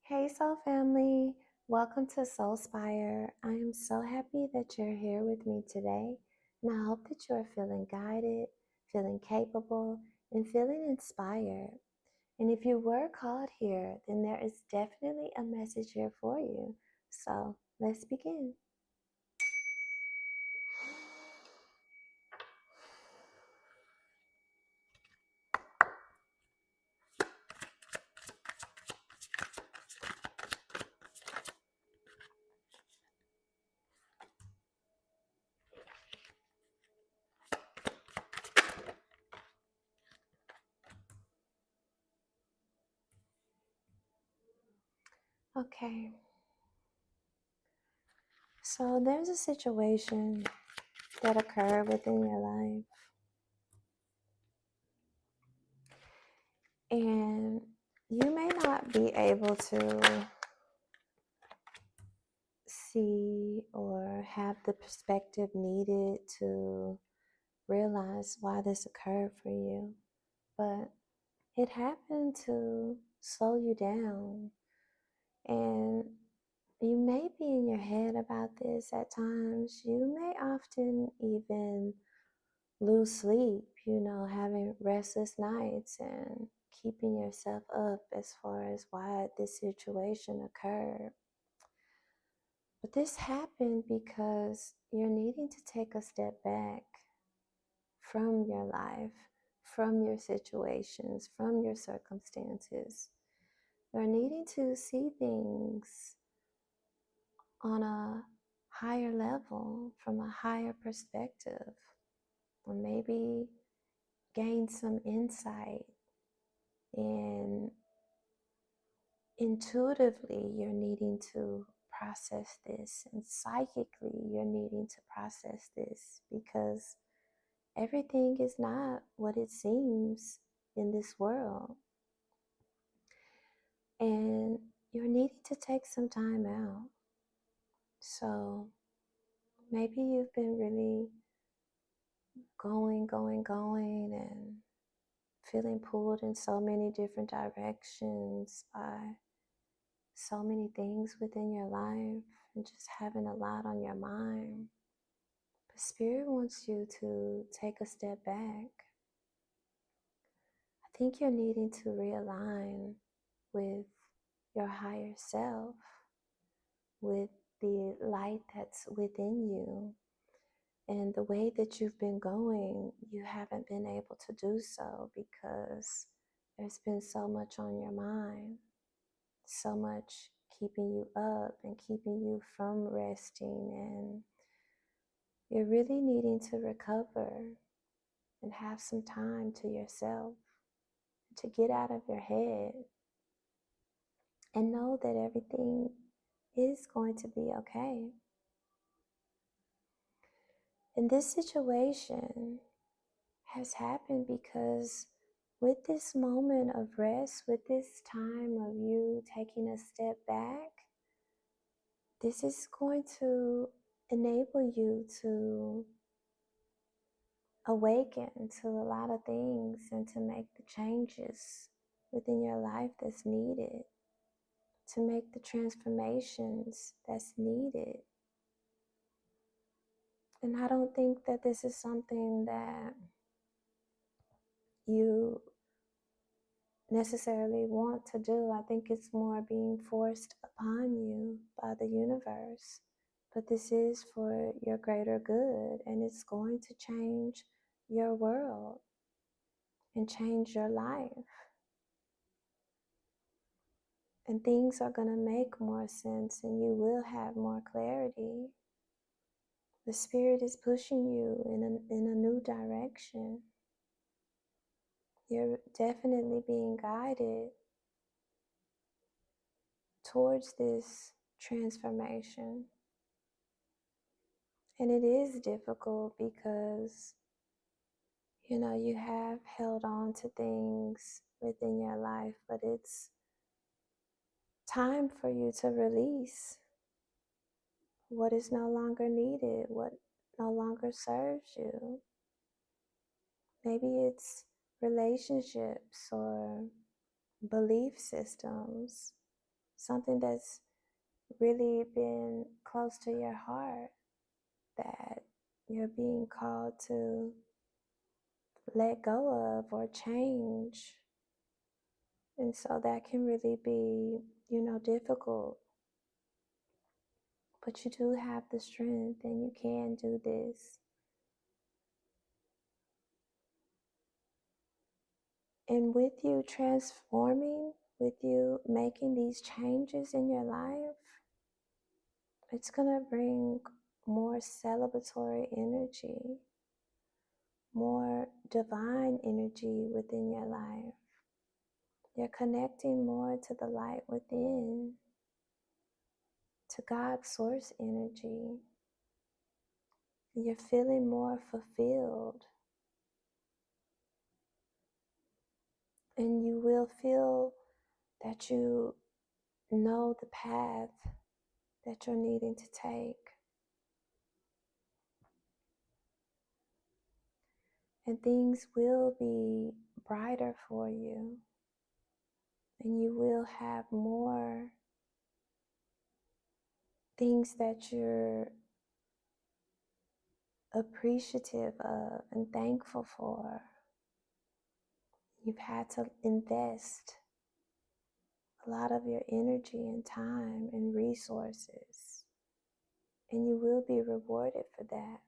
Hey, Soul Family. Welcome to Soulspire. I am so happy that you're here with me today, and I hope that you are feeling guided, feeling capable, and feeling inspired. And if you were called here, then there is definitely a message here for you. So let's begin. Okay, so there's a situation that occurred within your life, and you may not be able to see or have the perspective needed to realize why this occurred for you, but it happened to slow you down. And you may be in your head about this at times. You may often even lose sleep, having restless nights and keeping yourself up as far as why this situation occurred. But this happened because you're needing to take a step back from your life, from your situations, from your circumstances. You're needing to see things on a higher level, from a higher perspective, or maybe gain some insight. And intuitively, you're needing to process this, and psychically, you're needing to process this because everything is not what it seems in this world. And you're needing to take some time out. So maybe you've been really going, and feeling pulled in so many different directions by so many things within your life and just having a lot on your mind. But Spirit wants you to take a step back. I think you're needing to realign with your higher self, with the light that's within you. And the way that you've been going, you haven't been able to do so because there's been so much on your mind, so much keeping you up and keeping you from resting. And you're really needing to recover and have some time to yourself, to get out of your head and know that everything is going to be okay. And this situation has happened because with this moment of rest, with this time of you taking a step back, this is going to enable you to awaken to a lot of things and to make the changes within your life that's needed, to make the transformations that's needed. And I don't think that this is something that you necessarily want to do. I think it's more being forced upon you by the universe. But this is for your greater good, and it's going to change your world and change your life. And things are going to make more sense, and you will have more clarity. The Spirit is pushing you in a new direction. You're definitely being guided towards this transformation. And it is difficult because, you have held on to things within your life, but it's time for you to release what is no longer needed, what no longer serves you. Maybe it's relationships or belief systems something that's really been close to your heart that you're being called to let go of or change. And so that can really be, difficult. But you do have the strength and you can do this. And with you transforming, with you making these changes in your life, it's going to bring more celebratory energy, more divine energy within your life. You're connecting more to the light within, to God's source energy. You're feeling more fulfilled. And you will feel that you know the path that you're needing to take. And things will be brighter for you. And you will have more things that you're appreciative of and thankful for. You've had to invest a lot of your energy and time and resources, and you will be rewarded for that.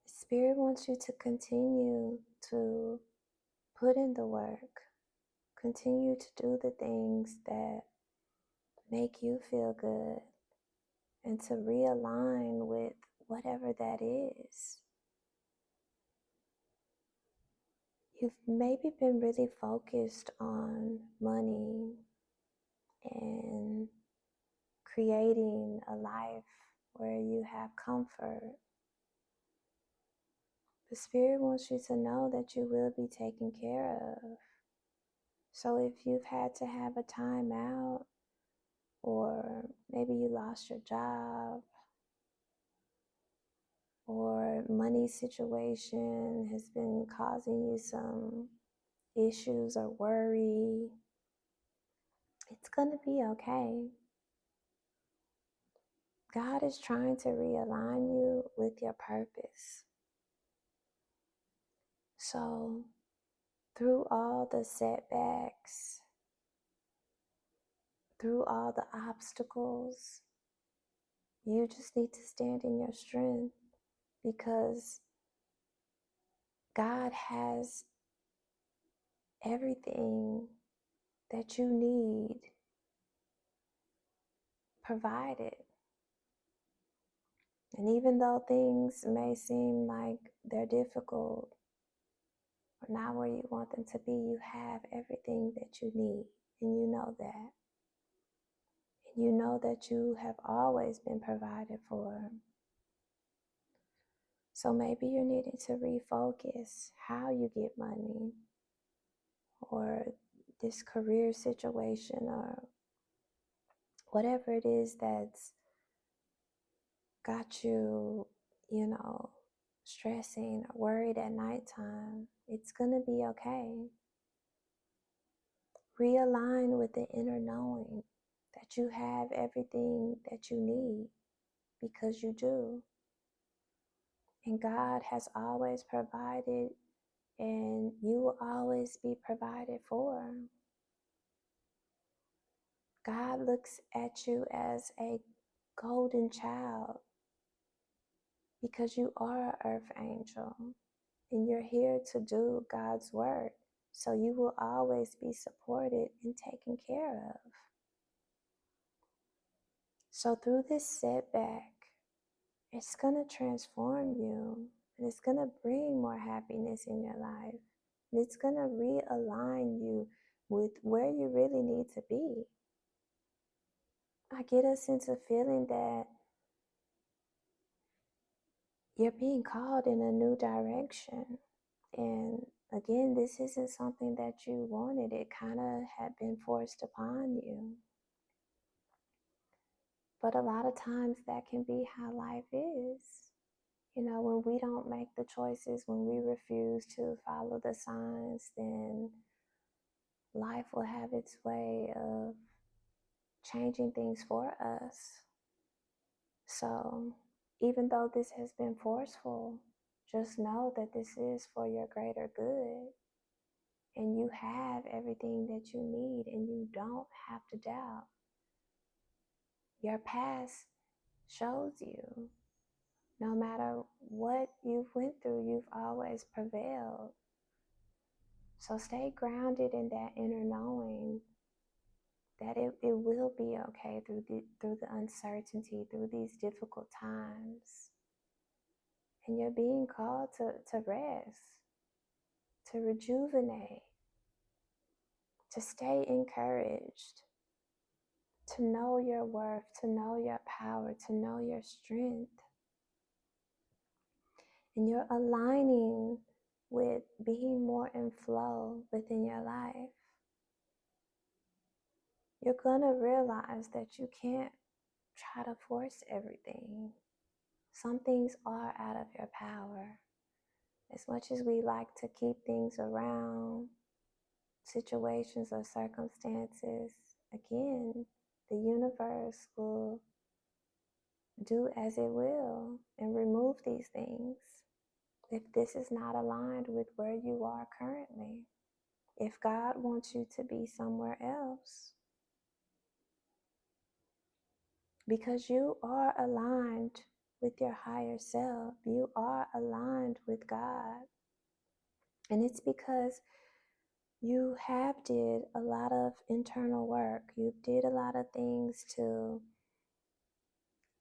Spirit wants you to continue to put in the work, continue to do the things that make you feel good, and to realign with whatever that is. You've maybe been really focused on money and creating a life where you have comfort. The Spirit wants you to know that you will be taken care of. So if you've had to have a time out, or maybe you lost your job, or money situation has been causing you some issues or worry, it's going to be okay. God is trying to realign you with your purpose. So, through all the setbacks, through all the obstacles, you just need to stand in your strength, because God has everything that you need provided. And even though things may seem like they're difficult or not where you want them to be, you have everything that you need. And you know that. And you know that you have always been provided for. So maybe you're needing to refocus how you get money, or this career situation, or whatever it is that's got you, stressing or worried at nighttime. It's going to be okay. Realign with the inner knowing that you have everything that you need, because you do. And God has always provided, and you will always be provided for. God looks at you as a golden child, because you are an earth angel and you're here to do God's work. So you will always be supported and taken care of. So through this setback, it's going to transform you, and it's going to bring more happiness in your life. And it's going to realign you with where you really need to be. I get a sense of feeling that you're being called in a new direction. And again, this isn't something that you wanted. It kind of had been forced upon you. But a lot of times that can be how life is. When we don't make the choices, when we refuse to follow the signs, then life will have its way of changing things for us. So, even though this has been forceful, just know that this is for your greater good. And you have everything that you need, and you don't have to doubt. Your past shows you, no matter what you've went through, you've always prevailed. So stay grounded in that inner knowing that it will be okay through the uncertainty, through these difficult times. And you're being called to rest, to rejuvenate, to stay encouraged, to know your worth, to know your power, to know your strength. And you're aligning with being more in flow within your life. You're going to realize that you can't try to force everything. Some things are out of your power. As much as we like to keep things around, situations or circumstances, again, the universe will do as it will and remove these things if this is not aligned with where you are currently. If God wants you to be somewhere else, because you are aligned with your higher self, you are aligned with God. And it's because you have did a lot of internal work. You did a lot of things to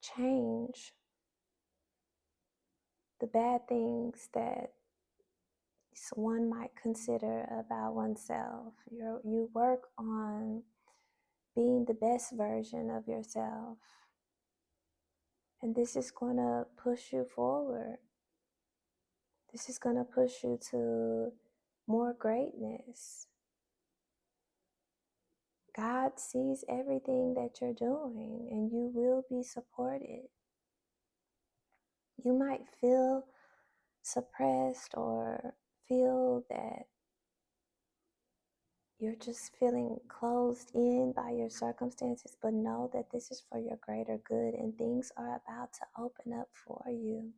change the bad things that one might consider about oneself. You work on being the best version of yourself. And this is going to push you forward. This is going to push you to more greatness. God sees everything that you're doing, and you will be supported. You might feel suppressed or feel that you're just feeling closed in by your circumstances, but know that this is for your greater good, and things are about to open up for you.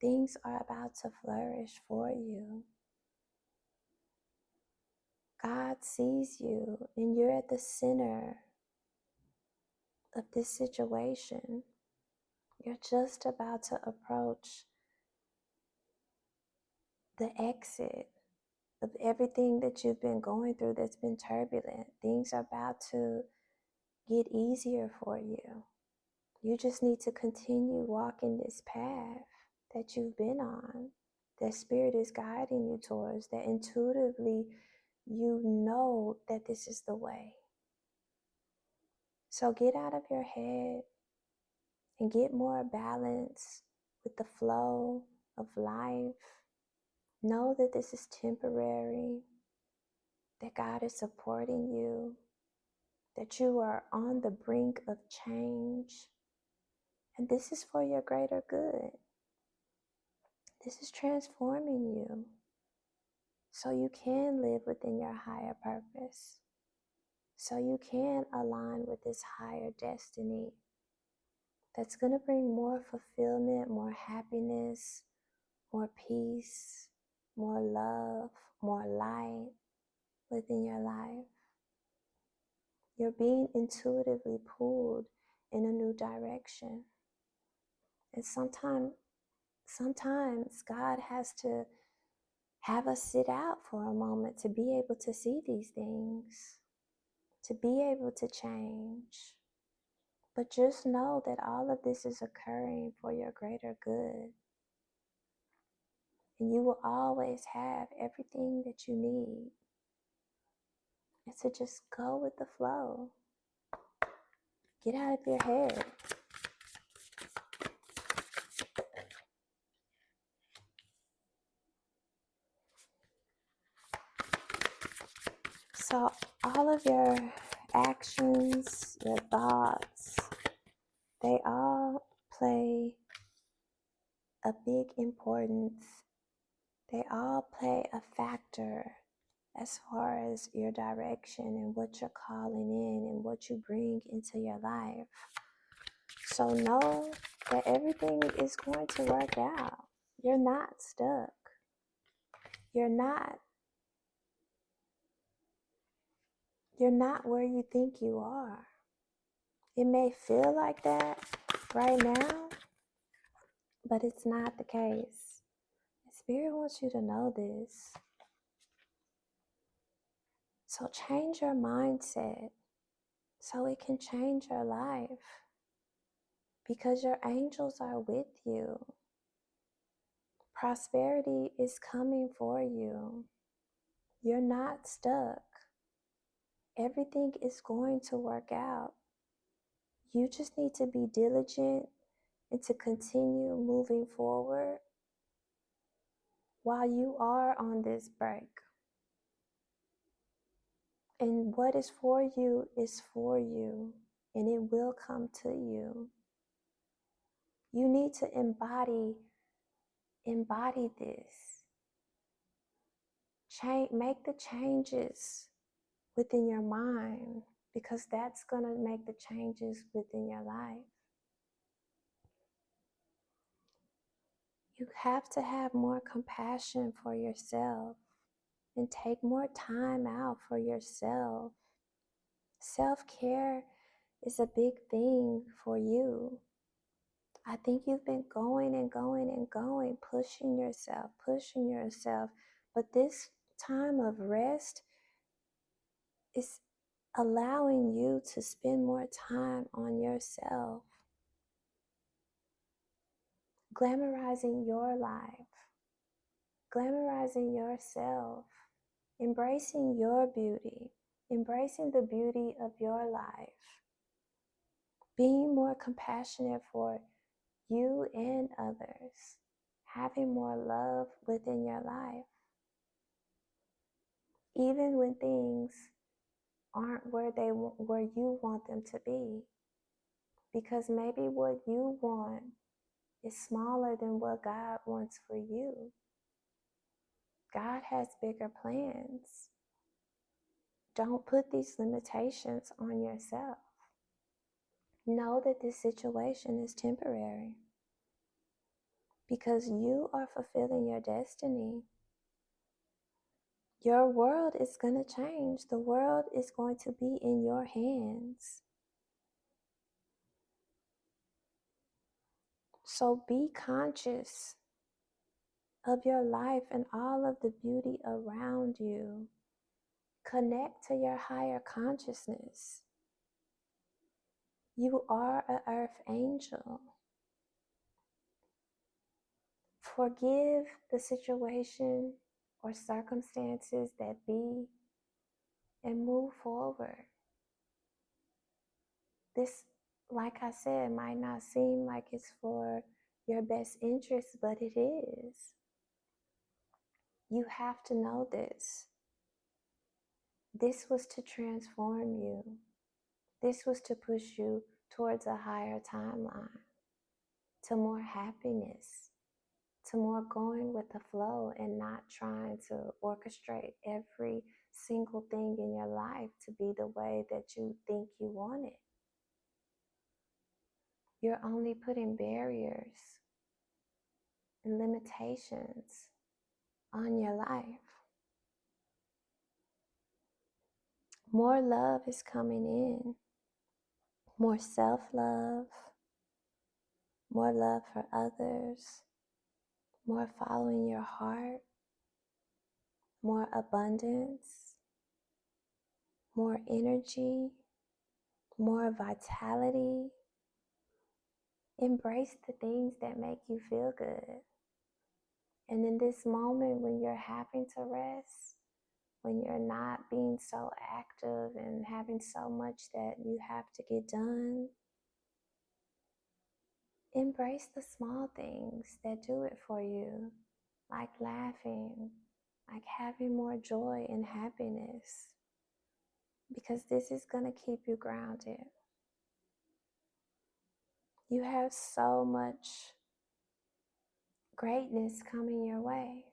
Things are about to flourish for you. God sees you, and you're at the center of this situation. You're just about to approach the exit of everything that you've been going through that's been turbulent. Things are about to get easier for you. You just need to continue walking this path that you've been on, that Spirit is guiding you towards, that intuitively you know that this is the way. So get out of your head and get more balance with the flow of life. Know that this is temporary, that God is supporting you, that you are on the brink of change, and this is for your greater good. This is transforming you so you can live within your higher purpose, so you can align with this higher destiny that's going to bring more fulfillment, more happiness, more peace, more love, more light within your life. You're being intuitively pulled in a new direction. And sometimes God has to have us sit out for a moment to be able to see these things, to be able to change. But just know that all of this is occurring for your greater good. And you will always have everything that you need. And to just go with the flow. Get out of your head. So all of your actions, your thoughts, they all play a big importance. They all play a factor as far as your direction and what you're calling in and what you bring into your life. So know that everything is going to work out. You're not stuck. You're not where you think you are. It may feel like that right now, but it's not the case. Spirit wants you to know this. So change your mindset so it can change your life, because your angels are with you. Prosperity is coming for you. You're not stuck. Everything is going to work out. You just need to be diligent and to continue moving forward while you are on this break. And what is for you, and it will come to you. You need to embody this. Make the changes within your mind, because that's going to make the changes within your life. You have to have more compassion for yourself and take more time out for yourself. Self-care is a big thing for you. I think you've been going and going and going, pushing yourself. But this time of rest is allowing you to spend more time on yourself, glamorizing your life, glamorizing yourself, embracing your beauty, embracing the beauty of your life, being more compassionate for you and others, having more love within your life, even when things aren't where you want them to be, because maybe what you want is smaller than what God wants for you. God has bigger plans. Don't put these limitations on yourself. Know that this situation is temporary, because you are fulfilling your destiny. Your world is going to change. The world is going to be in your hands. So be conscious of your life and all of the beauty around you. Connect to your higher consciousness. You are an earth angel. Forgive the situation or circumstances that be and move forward. This, like I said, might not seem like it's for your best interest, but it is. You have to know this. This was to transform you. This was to push you towards a higher timeline, to more happiness, to more going with the flow and not trying to orchestrate every single thing in your life to be the way that you think you want it. You're only putting barriers and limitations on your life. More love is coming in, more self-love, more love for others, more following your heart, more abundance, more energy, more vitality. Embrace the things that make you feel good. And in this moment when you're having to rest, when you're not being so active and having so much that you have to get done, embrace the small things that do it for you, like laughing, like having more joy and happiness, because this is going to keep you grounded. You have so much greatness coming your way.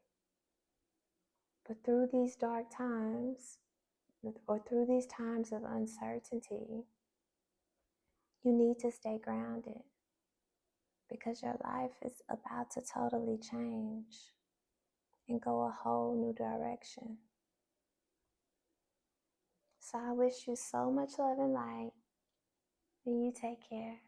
But through these dark times, or through these times of uncertainty, you need to stay grounded because your life is about to totally change and go a whole new direction. So I wish you so much love and light, and you take care.